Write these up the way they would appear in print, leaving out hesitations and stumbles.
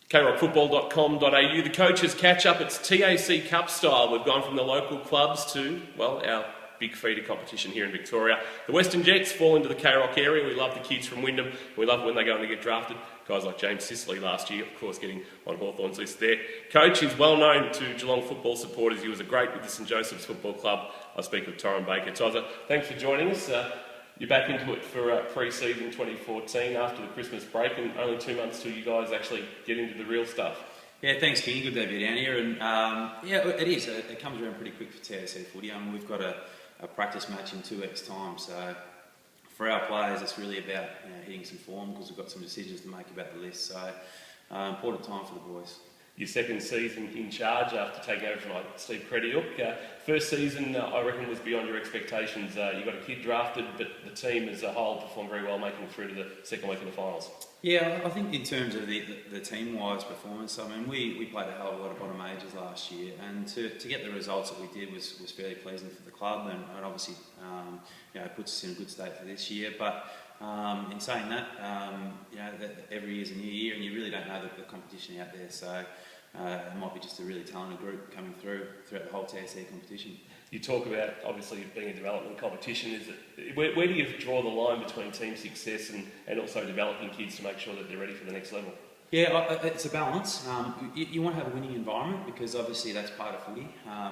krockfootball.com.au. The coaches catch up. It's TAC Cup style. We've gone from the local clubs to, well, our big feeder competition here in Victoria. The Western Jets fall into the K-Rock area. We love the kids from Wyndham. We love it when they go and they get drafted. Guys like James Sicily last year, of course, getting on Hawthorn's list there. Coach is well known to Geelong football supporters. He was a great with the St Joseph's Football Club. I speak of Torin Baker. Tozza, thanks for joining us. You're back into it for pre-season 2014 after the Christmas break, and only 2 months till you guys actually get into the real stuff. Yeah, thanks, King. Good to have you down here. And yeah, it is. It comes around pretty quick for TAC footy. We've got a practice match in 2 weeks' time, so for our players, it's really about hitting some form because we've got some decisions to make about the list. So important time for the boys. Your second season in charge after taking over from Steve Crediuk. First season, I reckon, was beyond your expectations. You got a kid drafted, but the team as a whole performed very well, making it through to the second week of the finals. Yeah, I think in terms of the team-wise performance, I mean, we played a hell of a lot of bottom majors last year, and to get the results that we did was fairly pleasing for the club, and obviously it puts us in a good state for this year. But in saying that, every year's a new year, and you really don't know the competition out there. So it might be just a really talented group coming throughout the whole TAC competition. You talk about obviously being a development competition. Is it where do you draw the line between team success and also developing kids to make sure that they're ready for the next level? Yeah, it's a balance. You want to have a winning environment because obviously that's part of footy.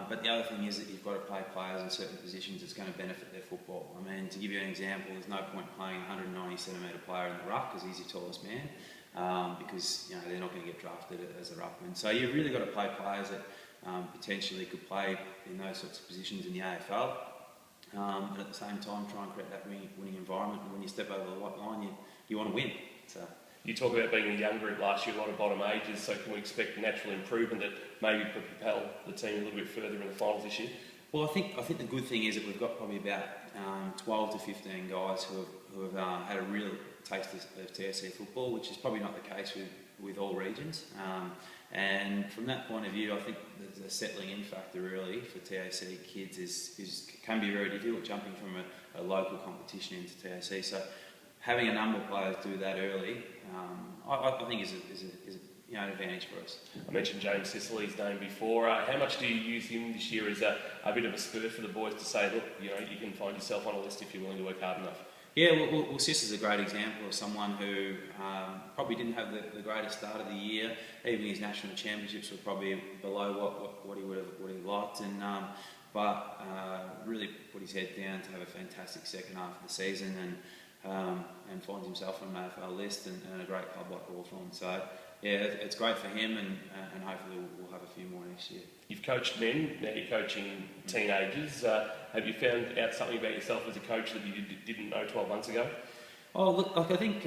But the other thing is that you've got to play players in certain positions that's going to benefit their football. I mean, to give you an example, there's no point playing a 190cm player in the ruck because he's your tallest man. Because they're not going to get drafted as a ruckman. So you've really got to play players that potentially could play in those sorts of positions in the AFL, and at the same time try and create that winning environment. And when you step over the white line, you want to win. So you talk about being a young group last year, a lot of bottom ages. So can we expect natural improvement that maybe could propel the team a little bit further in the finals this year? Well, I think the good thing is that we've got probably about 12 to 15 guys who have had a real taste of TAC football, which is probably not the case with all regions. And from that point of view, I think the settling in factor really for TAC kids can be very difficult, jumping from a local competition into TAC. So having a number of players do that early, I think is an advantage for us. I mentioned James Sicily's name before. How much do you use him this year as a bit of a spur for the boys to say, look, you can find yourself on a list if you're willing to work hard enough? Yeah, well Sis is a great example of someone who probably didn't have the greatest start of the year. Even his national championships were probably below what he would have liked, and but really put his head down to have a fantastic second half of the season, and finds himself on an AFL list and a great club like Hawthorn. So yeah, it's great for him, and hopefully we'll have a few more next year. You've coached men, now you're coaching teenagers. Have you found out something about yourself as a coach that you didn't know 12 months ago? Oh, look, I think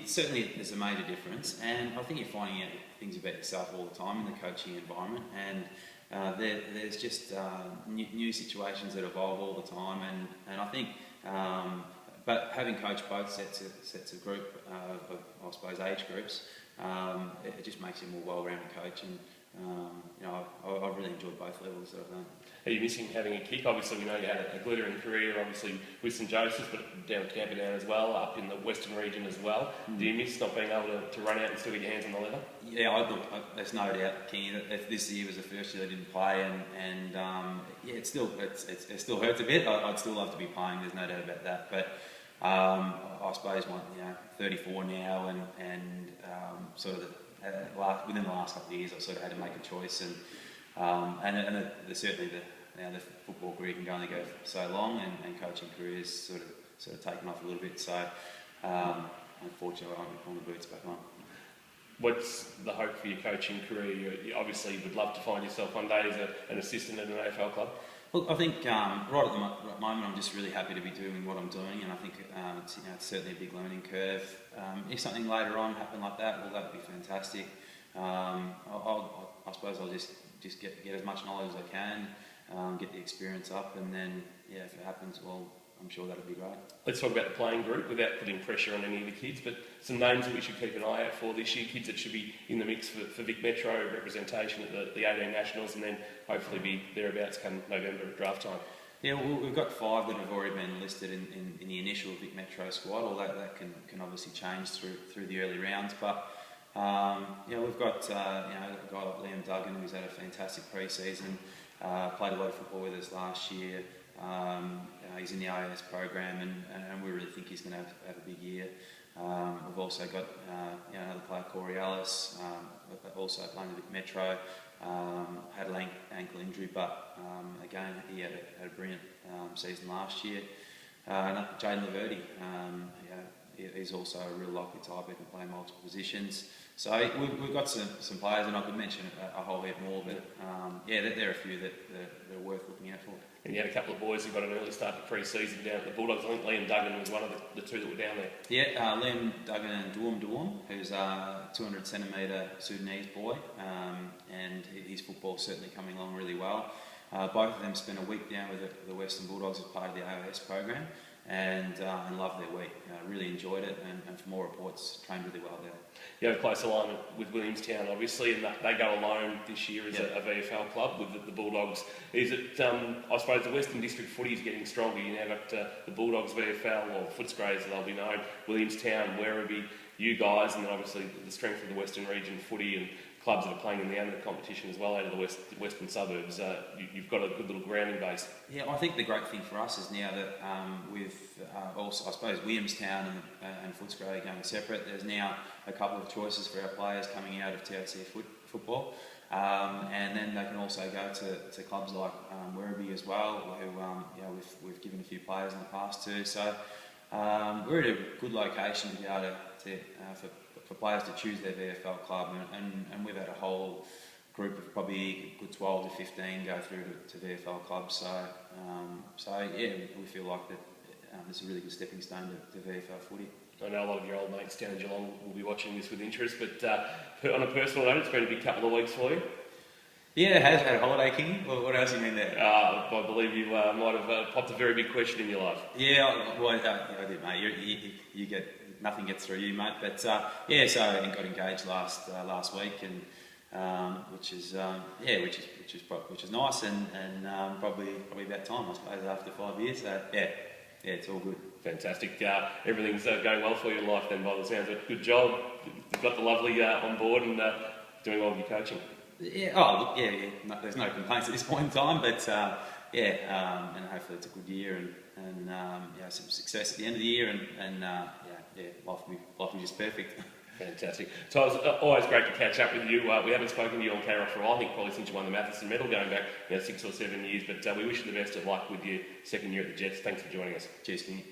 certainly there's a major difference, and I think you're finding out things about yourself all the time in the coaching environment, and there's just new situations that evolve all the time, and I think but having coached both sets of group of I suppose age groups, it just makes you a more well-rounded coach, and I've really enjoyed both levels that I've done. Are you missing having a kick? Obviously, we know you had a glittering career, obviously with St Joseph's, but down at Camperdown as well, up in the Western region as well. Do you miss not being able to run out and still get your hands on the leather? Yeah, there's no doubt, King, that if this year was the first year I didn't play, and yeah, it still hurts a bit. I'd still love to be playing. There's no doubt about that, but. I suppose 34 now, and sort of within the last couple of years, I've sort of had to make a choice, and certainly the football career can only go so long, and coaching career is sort of taken off a little bit. So unfortunately, I won't be pulling the boots back on. What's the hope for your coaching career? You obviously would love to find yourself one day as an assistant at an AFL club. Look, I think right at the moment I'm just really happy to be doing what I'm doing, and I think it's certainly a big learning curve. If something later on happened like that, well, that would be fantastic. I suppose I'll just get as much knowledge as I can, get the experience up, and then if it happens, well, I'm sure that'll be great. Let's talk about the playing group without putting pressure on any of the kids, but some names that we should keep an eye out for this year, kids that should be in the mix for Vic Metro representation at the 18 Nationals, and then hopefully be thereabouts come November at draft time. Yeah, well, we've got 5 that have already been listed in the initial Vic Metro squad, although that can obviously change through the early rounds, but We've got a guy like Liam Duggan who's had a fantastic pre-season, played a lot of football with us last year. He's in the AIS program, and we really think he's going to have a big year. We've also got another player, Corey Ellis, also playing a bit Metro. Had an ankle injury, but again he had a brilliant season last year. Jaden Laverty, he's also a real likely type who can play multiple positions. So we've got some players, and I could mention a whole heap more, but there are a few that are worth looking out for. And you had a couple of boys who got an early start to pre-season down at the Bulldogs. I think Liam Duggan was one of the two that were down there. Yeah, Liam Duggan and Duam, who's a 200 centimetre Sudanese boy, and his football's certainly coming along really well. Both of them spent a week down with the Western Bulldogs as part of the AOS program, and loved their week. Really enjoyed it, and for more reports, trained really well there. You have a close alignment with Williamstown, obviously, and they go alone this year as a VFL club with the Bulldogs. Is it, I suppose, the Western District footy is getting stronger. You now got the Bulldogs VFL, or Footscray as they'll be known, Williamstown, Werribee, you guys, and then obviously the strength of the Western region footy and clubs that are playing in the amateur competition as well out of the western suburbs. You've got a good little grounding base. Yeah, I think the great thing for us is now that with also, I suppose, Williamstown and Footscray going separate, there's now a couple of choices for our players coming out of TAC football. And then they can also go to clubs like Werribee as well, who we've given a few players in the past too. So we're at a good location to be able for players to choose their VFL club, and we've had a whole group of probably a good 12 to 15 go through to VFL clubs. So we feel like that it's a really good stepping stone to VFL footy. I know a lot of your old mates down in Geelong will be watching this with interest, but on a personal note, it's been a big couple of weeks for you. Yeah, it has had a holiday, King. What else do you mean there? I believe you might have popped a very big question in your life. Yeah, I did, mate. You get nothing gets through you, mate. But so I got engaged last week, and which is nice, and probably about time, I suppose, after 5 years. So it's all good. Fantastic. Everything's going well for you in life then, by the sounds of it. Good job. You've got the lovely on board and doing all of your coaching. Yeah. Oh, look, No, there's no complaints at this point in time, but and hopefully it's a good year and some success at the end of the year, and life will be just perfect. Fantastic. So it's always great to catch up with you. We haven't spoken to you on camera for a while, I think probably since you won the Matheson medal going back 6 or 7 years, but we wish you the best of luck with your second year at the Jets. Thanks for joining us. Cheers, King.